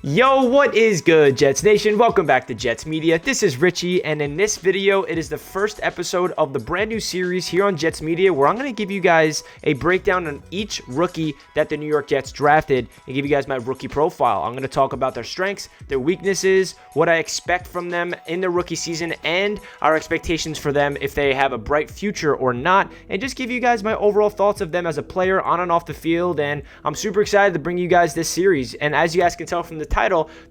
Yo, what is good, Jets Nation? Welcome back to Jets Media. This is Richie, and in this video, it is the first episode of the brand new series here on Jets Media, where I'm going to give you guys a breakdown on each rookie that the New York Jets drafted and give you guys my rookie profile. I'm going to talk about their strengths, their weaknesses, what I expect from them in their rookie season, and our expectations for them if they have a bright future or not, and just give you guys my overall thoughts of them as a player on and off the field. And I'm super excited to bring you guys this series. And as you guys can tell from the title,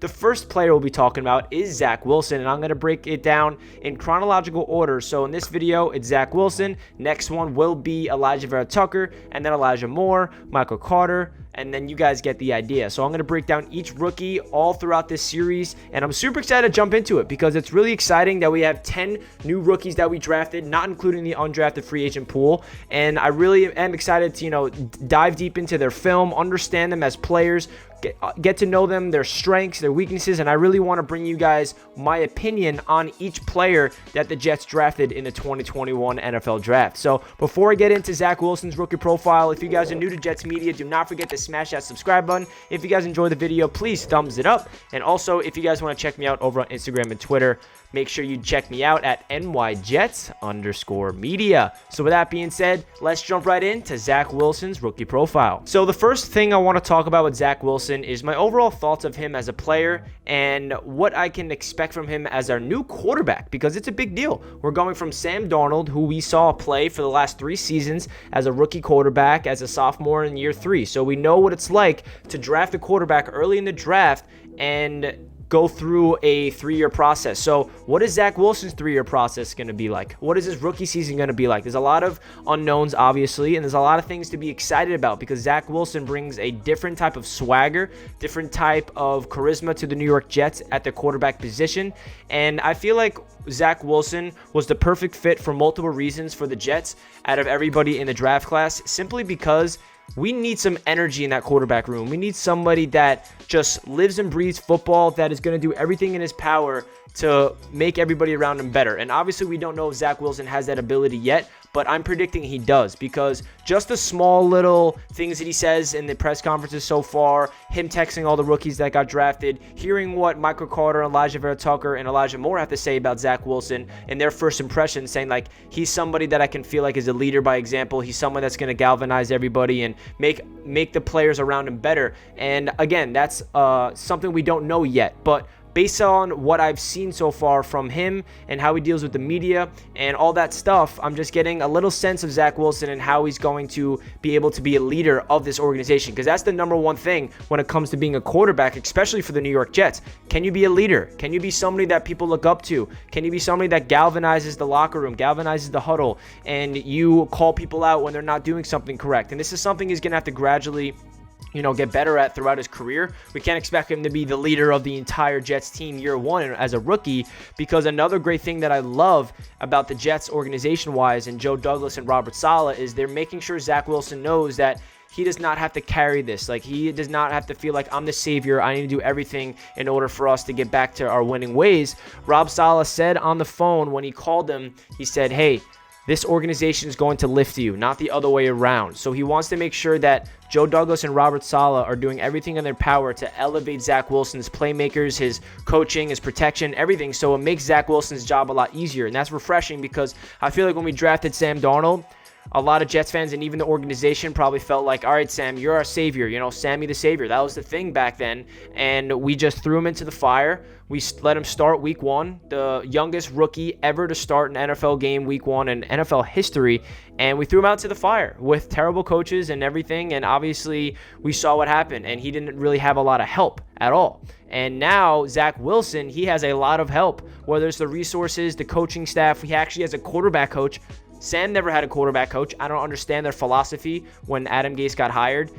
the first player we'll be talking about is Zach Wilson, and I'm going to break it down in chronological order. So in this video, it's Zach Wilson. Next one will be Alijah Vera-Tucker, and then Elijah Moore, Michael Carter, and then you guys get the idea. So I'm going to break down each rookie all throughout this series, and I'm super excited to jump into it because it's really exciting that we have 10 new rookies that we drafted, not including the undrafted free agent pool. And I really am excited to, dive deep into their film, understand them as players, get to know them, their strengths, their weaknesses, and I really want to bring you guys my opinion on each player that the Jets drafted in the 2021 NFL Draft. So before I get into Zach Wilson's rookie profile, if you guys are new to Jets Media, do not forget to smash that subscribe button. If you guys enjoy the video, please thumbs it up. And also, if you guys want to check me out over on Instagram and Twitter, make sure you check me out at NYJets_media. So with that being said, let's jump right into Zach Wilson's rookie profile. So the first thing I want to talk about with Zach Wilson is my overall thoughts of him as a player and what I can expect from him as our new quarterback, because it's a big deal. We're going from Sam Darnold, who we saw play for the last 3 seasons as a rookie quarterback, as a sophomore in year 3. So we know what it's like to draft a quarterback early in the draft and go through a 3-year process. So what is Zach Wilson's 3-year process going to be like? What is his rookie season going to be like? There's a lot of unknowns, obviously, and there's a lot of things to be excited about because Zach Wilson brings a different type of swagger, different type of charisma to the New York Jets at the quarterback position. And I feel like Zach Wilson was the perfect fit for multiple reasons for the Jets out of everybody in the draft class, simply because we need some energy in that quarterback room. We need somebody that just lives and breathes football, that is going to do everything in his power to make everybody around him better. And obviously, we don't know if Zach Wilson has that ability yet, but I'm predicting he does, because just the small little things that he says in the press conferences so far, him texting all the rookies that got drafted, hearing what Michael Carter, Alijah Vera-Tucker, and Elijah Moore have to say about Zach Wilson and their first impressions, saying like he's somebody that I can feel like is a leader by example. He's someone that's going to galvanize everybody and make the players around him better. And again, that's something we don't know yet, but based on what I've seen so far from him and how he deals with the media and all that stuff, I'm just getting a little sense of Zach Wilson and how he's going to be able to be a leader of this organization, because that's the number one thing when it comes to being a quarterback, especially for the New York Jets. Can you be a leader? Can you be somebody that people look up to? Can you be somebody that galvanizes the locker room, galvanizes the huddle, and you call people out when they're not doing something correct? And this is something he's going to have to gradually get better at throughout his career. We can't expect him to be the leader of the entire Jets team year one as a rookie, because another great thing that I love about the Jets organization-wise and Joe Douglas and Robert Saleh is they're making sure Zach Wilson knows that he does not have to carry this. Like, he does not have to feel like I'm the savior. I need to do everything in order for us to get back to our winning ways. Rob Saleh said on the phone when he called him, he said, hey, this organization is going to lift you, not the other way around. So he wants to make sure that Joe Douglas and Robert Saleh are doing everything in their power to elevate Zach Wilson's playmakers, his coaching, his protection, everything. So it makes Zach Wilson's job a lot easier. And that's refreshing, because I feel like when we drafted Sam Darnold, a lot of Jets fans and even the organization probably felt like, all right, Sam, you're our savior. Sammy the savior. That was the thing back then. And we just threw him into the fire. We let him start week 1, the youngest rookie ever to start an NFL game week 1 in NFL history. And we threw him out to the fire with terrible coaches and everything. And obviously, we saw what happened. And he didn't really have a lot of help at all. And now, Zach Wilson, he has a lot of help, whether it's the resources, the coaching staff. He actually has a quarterback coach. Sam never had a quarterback coach. I don't understand their philosophy when Adam Gase got hired.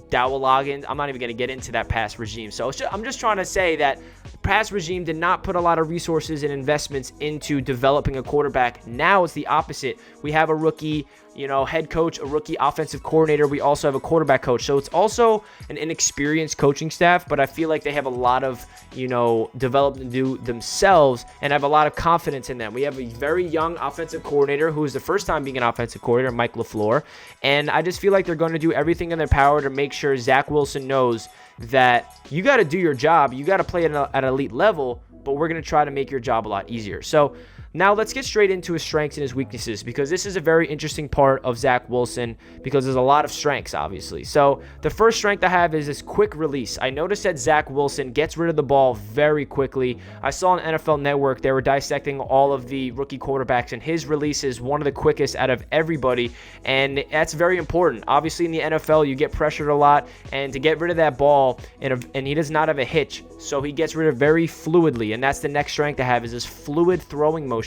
Dowell Loggins, I'm not even going to get into that past regime. So I'm just trying to say that the past regime did not put a lot of resources and investments into developing a quarterback. Now it's the opposite. We have a rookie, head coach, a rookie offensive coordinator. We also have a quarterback coach. So it's also an inexperienced coaching staff, but I feel like they have a lot of, development to do themselves, and I have a lot of confidence in them. We have a very young offensive coordinator who is the first time being an offensive coordinator, Mike LaFleur, and I just feel like they're going to do everything in their power to make sure Zach Wilson knows that you got to do your job. You got to play at an elite level, but we're going to try to make your job a lot easier. So now let's get straight into his strengths and his weaknesses, because this is a very interesting part of Zach Wilson, because there's a lot of strengths, obviously. So the first strength I have is his quick release. I noticed that Zach Wilson gets rid of the ball very quickly. I saw on NFL Network they were dissecting all of the rookie quarterbacks, and his release is one of the quickest out of everybody, and that's very important. Obviously, in the NFL, you get pressured a lot, and to get rid of that ball, and he does not have a hitch, so he gets rid of it very fluidly, and that's the next strength I have, is this fluid throwing motion.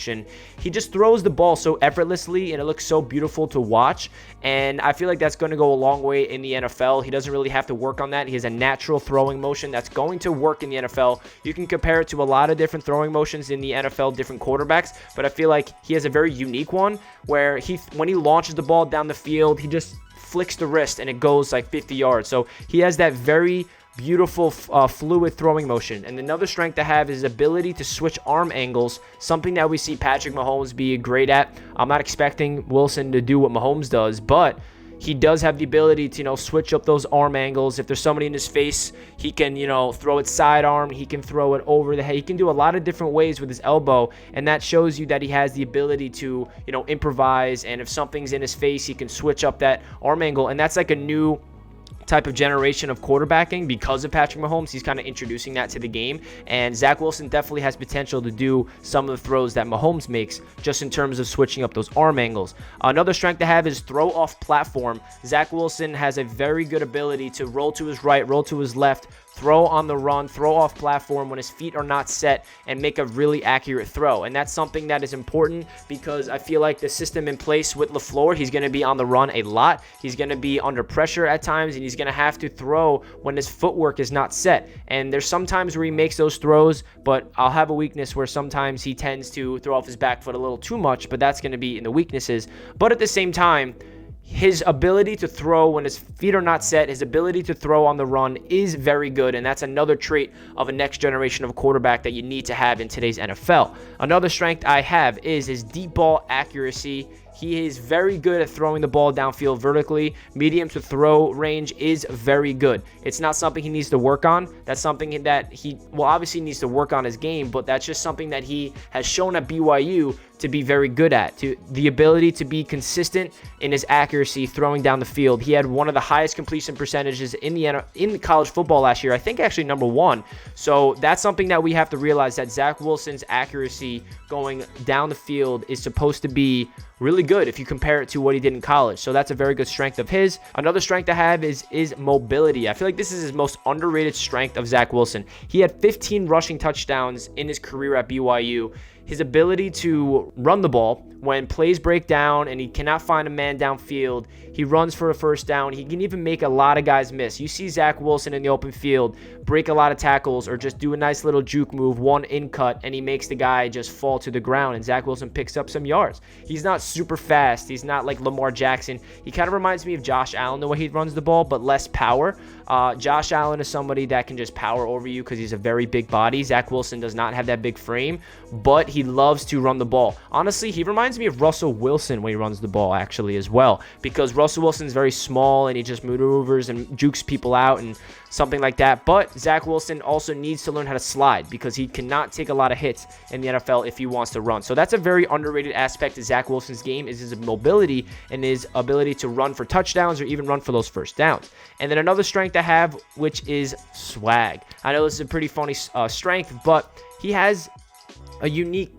He just throws the ball so effortlessly, and it looks so beautiful to watch, and I feel like that's going to go a long way in the NFL. He doesn't really have to work on that. He has a natural throwing motion that's going to work in the NFL. You can compare it to a lot of different throwing motions in the NFL, different quarterbacks, but I feel like he has a very unique one where when he launches the ball down the field, he just flicks the wrist and it goes like 50 yards. So he has that very beautiful fluid throwing motion. And another strength I have is his ability to switch arm angles, something that we see Patrick Mahomes be great at. I'm not expecting Wilson to do what Mahomes does, but he does have the ability to, switch up those arm angles. If there's somebody in his face, he can, throw it sidearm. He can throw it over the head. He can do a lot of different ways with his elbow, and that shows you that he has the ability to, improvise. And if something's in his face, he can switch up that arm angle, and that's like a new type of generation of quarterbacking because of Patrick Mahomes. He's kind of introducing that to the game, and Zach Wilson definitely has potential to do some of the throws that Mahomes makes, just in terms of switching up those arm angles. Another strength to have is throw off platform. Zach Wilson has a very good ability to roll to his right, roll to his left, throw on the run, throw off platform when his feet are not set, and make a really accurate throw. And that's something that is important, because I feel like the system in place with LaFleur, he's going to be on the run a lot. He's going to be under pressure at times, and he's going to have to throw when his footwork is not set. And there's some times where he makes those throws, but I'll have a weakness where sometimes he tends to throw off his back foot a little too much, but that's going to be in the weaknesses. But at the same time, his ability to throw when his feet are not set, his ability to throw on the run is very good, and that's another trait of a next generation of quarterback that you need to have in today's NFL. Another strength I have is his deep ball accuracy. He is very good at throwing the ball downfield vertically. Medium to throw range is very good. It's not something he needs to work on. That's something that he, obviously needs to work on his game, but that's just something that he has shown at BYU to be very good at, to the ability to be consistent in his accuracy throwing down the field. He had one of the highest completion percentages in the college football last year. I think actually number one. So that's something that we have to realize, that Zach Wilson's accuracy going down the field is supposed to be really good if you compare it to what he did in college. So that's a very good strength of his. Another strength I have is mobility. I feel like this is his most underrated strength of Zach Wilson. He had 15 rushing touchdowns in his career at BYU. His ability to run the ball when plays break down and he cannot find a man downfield, he runs for a first down. He can even make a lot of guys miss. You see Zach Wilson in the open field break a lot of tackles or just do a nice little juke move, one in cut, and he makes the guy just fall to the ground, and Zach Wilson picks up some yards. He's not super fast. He's not like Lamar Jackson. He kind of reminds me of Josh Allen the way he runs the ball, but less power. Josh Allen is somebody that can just power over you because he's a very big body. Zach Wilson does not have that big frame, but he loves to run the ball. Honestly, he reminds me of Russell Wilson when he runs the ball, actually, as well, because Russell Wilson's very small and he just maneuvers and jukes people out and something like that. But Zach Wilson also needs to learn how to slide, because he cannot take a lot of hits in the NFL if he wants to run. So that's a very underrated aspect of Zach Wilson's game, is his mobility and his ability to run for touchdowns or even run for those first downs. And then another strength I have, which is swag. I know this is a pretty funny strength, but he has a unique,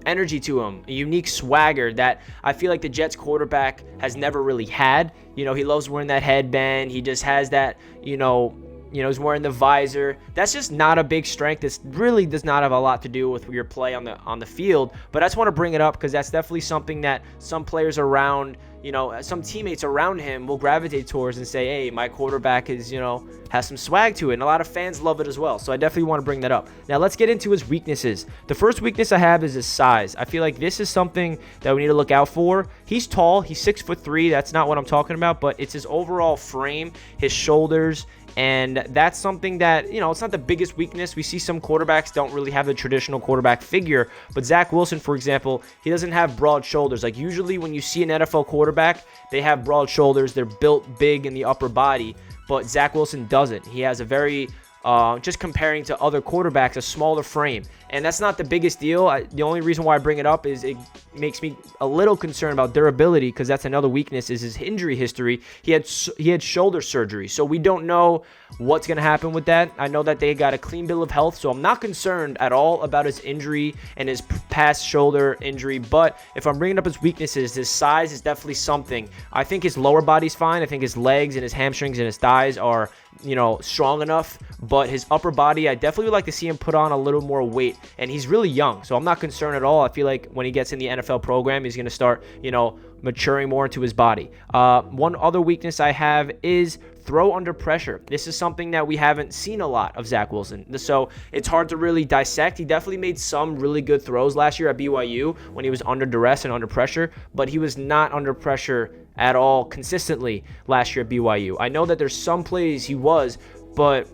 energy to him, a unique swagger that I feel like the Jets quarterback has never really had. He loves wearing that headband. He just has that, He's wearing the visor. That's just not a big strength. It really does not have a lot to do with your play on the field. But I just want to bring it up because that's definitely something that some players around, some teammates around him will gravitate towards and say, hey, my quarterback is, has some swag to it. And a lot of fans love it as well. So I definitely want to bring that up. Now let's get into his weaknesses. The first weakness I have is his size. I feel like this is something that we need to look out for. He's tall. He's 6'3". That's not what I'm talking about, but it's his overall frame, his shoulders. And that's something that, it's not the biggest weakness. We see some quarterbacks don't really have the traditional quarterback figure. But Zach Wilson, for example, he doesn't have broad shoulders. Like usually when you see an NFL quarterback, they have broad shoulders. They're built big in the upper body. But Zach Wilson doesn't. He has a very, just comparing to other quarterbacks, a smaller frame. And that's not the biggest deal. The only reason why I bring it up is it makes me a little concerned about durability, because that's another weakness is his injury history. He had shoulder surgery, so we don't know what's going to happen with that. I know that they got a clean bill of health, so I'm not concerned at all about his injury and his past shoulder injury. But if I'm bringing up his weaknesses, his size is definitely something. I think his lower body's fine. I think his legs and his hamstrings and his thighs are, strong enough. But his upper body, I definitely would like to see him put on a little more weight. And he's really young, so I'm not concerned at all. I feel like when he gets in the NFL program, he's going to start, maturing more into his body. One other weakness I have is throw under pressure. This is something that we haven't seen a lot of Zach Wilson, so it's hard to really dissect. He definitely made some really good throws last year at BYU when he was under duress and under pressure, but he was not under pressure at all consistently last year at BYU. I know that there's some plays he was, but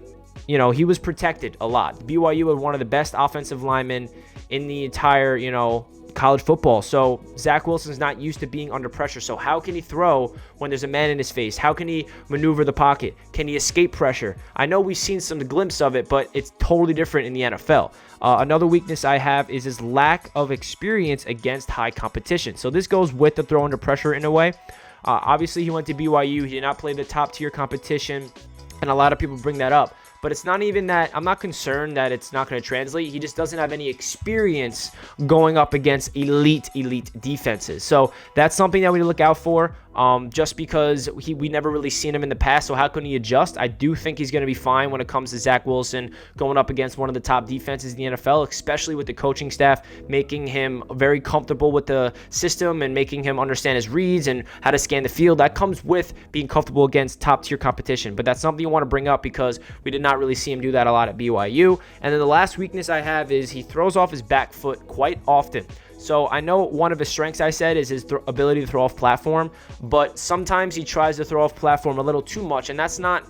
he was protected a lot. BYU had one of the best offensive linemen in the entire, college football. So Zach Wilson's not used to being under pressure. So how can he throw when there's a man in his face? How can he maneuver the pocket? Can he escape pressure? I know we've seen some glimpse of it, but it's totally different in the NFL. Another weakness I have is his lack of experience against high competition. So this goes with the throw under pressure in a way. Obviously, he went to BYU. He did not play the top tier competition, and a lot of people bring that up. But it's not even that. I'm not concerned that it's not going to translate. He just doesn't have any experience going up against elite defenses. So that's something that we need to look out for. Just because we never really seen him in the past, so how can he adjust? I do think he's going to be fine when it comes to Zach Wilson going up against one of the top defenses in the NFL, especially with the coaching staff making him very comfortable with the system and making him understand his reads and how to scan the field. That comes with being comfortable against top-tier competition, but that's something you want to bring up because we did not really see him do that a lot at BYU. And then the last weakness I have is he throws off his back foot quite often. So I know one of his strengths, I said, is his ability to throw off platform, but sometimes he tries to throw off platform a little too much, and that's not,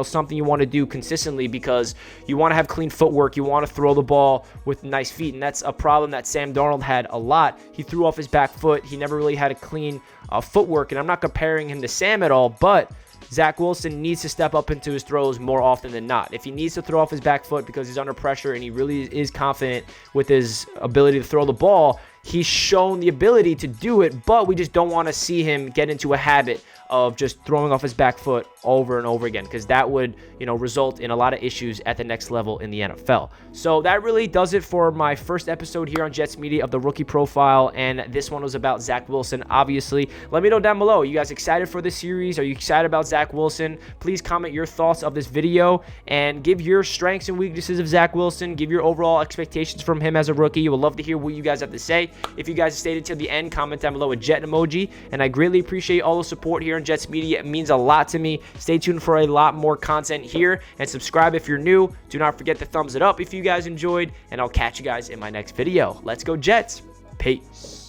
something you want to do consistently because you want to have clean footwork. You want to throw the ball with nice feet, and that's a problem that Sam Darnold had a lot. He threw off his back foot. He never really had a clean footwork, and I'm not comparing him to Sam at all, but Zach Wilson needs to step up into his throws more often than not. If he needs to throw off his back foot because he's under pressure and he really is confident with his ability to throw the ball, he's shown the ability to do it, but we just don't want to see him get into a habit of just throwing off his back foot over and over again, because that would, result in a lot of issues at the next level in the NFL. So that really does it for my first episode here on Jets Media of the Rookie Profile, and this one was about Zach Wilson, obviously. Let me know down below, are you guys excited for this series? Are you excited about Zach Wilson? Please comment your thoughts of this video and give your strengths and weaknesses of Zach Wilson. Give your overall expectations from him as a rookie. We'd love to hear what you guys have to say. If you guys stayed until the end, comment down below a jet emoji, and I greatly appreciate all the support here on Jets Media. It means a lot to me. Stay tuned for a lot more content here, and subscribe if you're new. Do not forget to thumbs it up if you guys enjoyed, and I'll catch you guys in my next video. Let's go Jets. Peace.